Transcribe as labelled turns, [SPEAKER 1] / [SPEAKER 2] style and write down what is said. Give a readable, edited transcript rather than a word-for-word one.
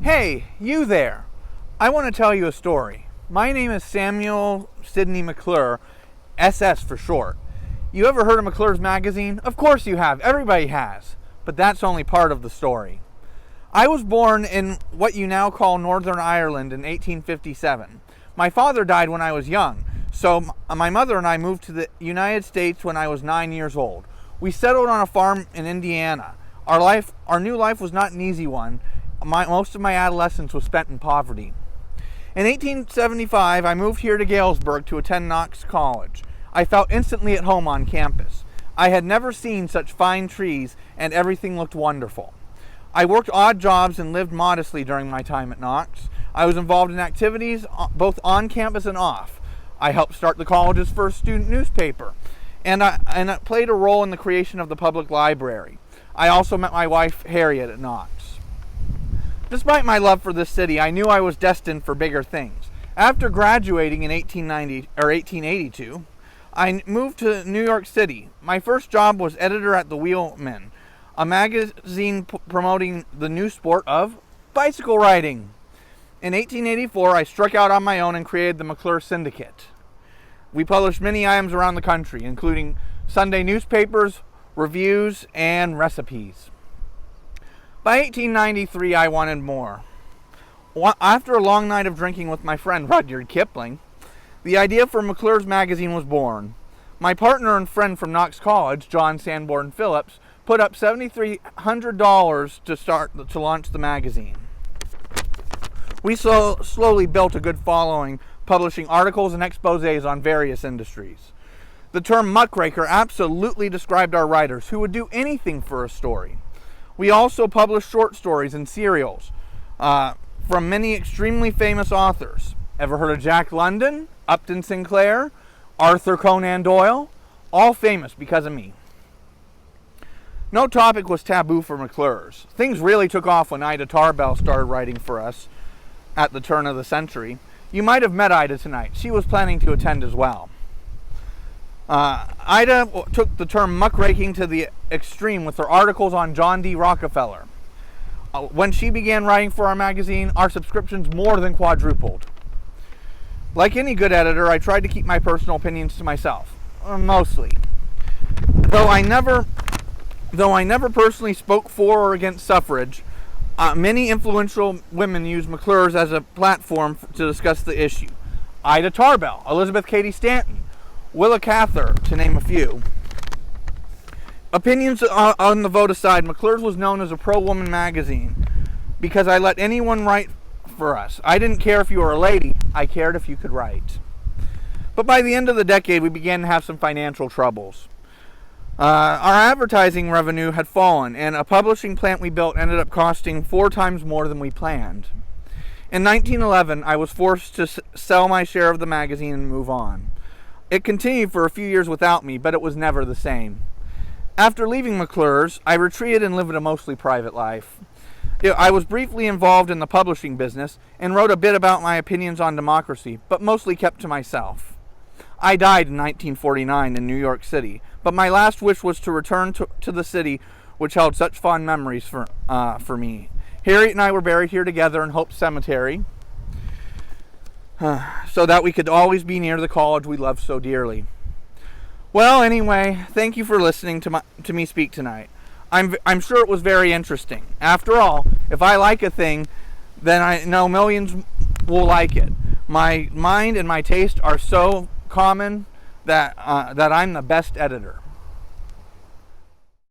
[SPEAKER 1] Hey, you there! I want to tell you a story. My name is Samuel Sidney McClure, SS for short. You ever heard of McClure's magazine? Of course you have. Everybody has. But that's only part of the story. I was born in what you now call Northern Ireland in 1857. My father died when I was young, so my mother and I moved to the United States when I was 9 years old. We settled on a farm in Indiana. Our new life was not an easy one. Most of my adolescence was spent in poverty. In 1875, I moved here to Galesburg to attend Knox College. I felt instantly at home on campus. I had never seen such fine trees, and everything looked wonderful. I worked odd jobs and lived modestly during my time at Knox. I was involved in activities both on campus and off. I helped start the college's first student newspaper, and I played a role in the creation of the public library. I also met my wife, Harriet, at Knox. Despite my love for this city, I knew I was destined for bigger things. After graduating in 1882, I moved to New York City. My first job was editor at The Wheelman, a magazine promoting the new sport of bicycle riding. In 1884, I struck out on my own and created the McClure Syndicate. We published many items around the country, including Sunday newspapers, reviews, and recipes. By 1893, I wanted more. After a long night of drinking with my friend Rudyard Kipling, the idea for McClure's magazine was born. My partner and friend from Knox College, John Sanborn Phillips, put up $7,300 to launch the magazine. We slowly built a good following, publishing articles and exposés on various industries. The term muckraker absolutely described our writers, who would do anything for a story. We also published short stories and serials from many extremely famous authors. Ever heard of Jack London, Upton Sinclair, Arthur Conan Doyle? All famous because of me. No topic was taboo for McClure's. Things really took off when Ida Tarbell started writing for us at the turn of the century. You might have met Ida tonight. She was planning to attend as well. Ida took the term muckraking to the extreme with her articles on John D. Rockefeller. When she began writing for our magazine, our subscriptions more than quadrupled. Like any good editor, I tried to keep my personal opinions to myself, mostly. Though I never personally spoke for or against suffrage, many influential women used McClure's as a platform to discuss the issue. Ida Tarbell, Elizabeth Cady Stanton, Willa Cather, to name a few. Opinions on the vote aside, McClure's was known as a pro-woman magazine because I let anyone write for us. I didn't care if you were a lady, I cared if you could write. But by the end of the decade, we began to have some financial troubles. Our advertising revenue had fallen, and a publishing plant we built ended up costing 4 times more than we planned. In 1911, I was forced to sell my share of the magazine and move on. It continued for a few years without me, but it was never the same. After leaving McClure's, I retreated and lived a mostly private life. I was briefly involved in the publishing business and wrote a bit about my opinions on democracy, but mostly kept to myself. I died in 1949 in New York City, but my last wish was to return to the city which held such fond memories for me. Harriet and I were buried here together in Hope Cemetery, so that we could always be near the college we loved so dearly. Well, anyway, thank you for listening to me speak tonight. I'm sure it was very interesting. After all, if I like a thing, then I know millions will like it. My mind and my taste are so common that I'm the best editor.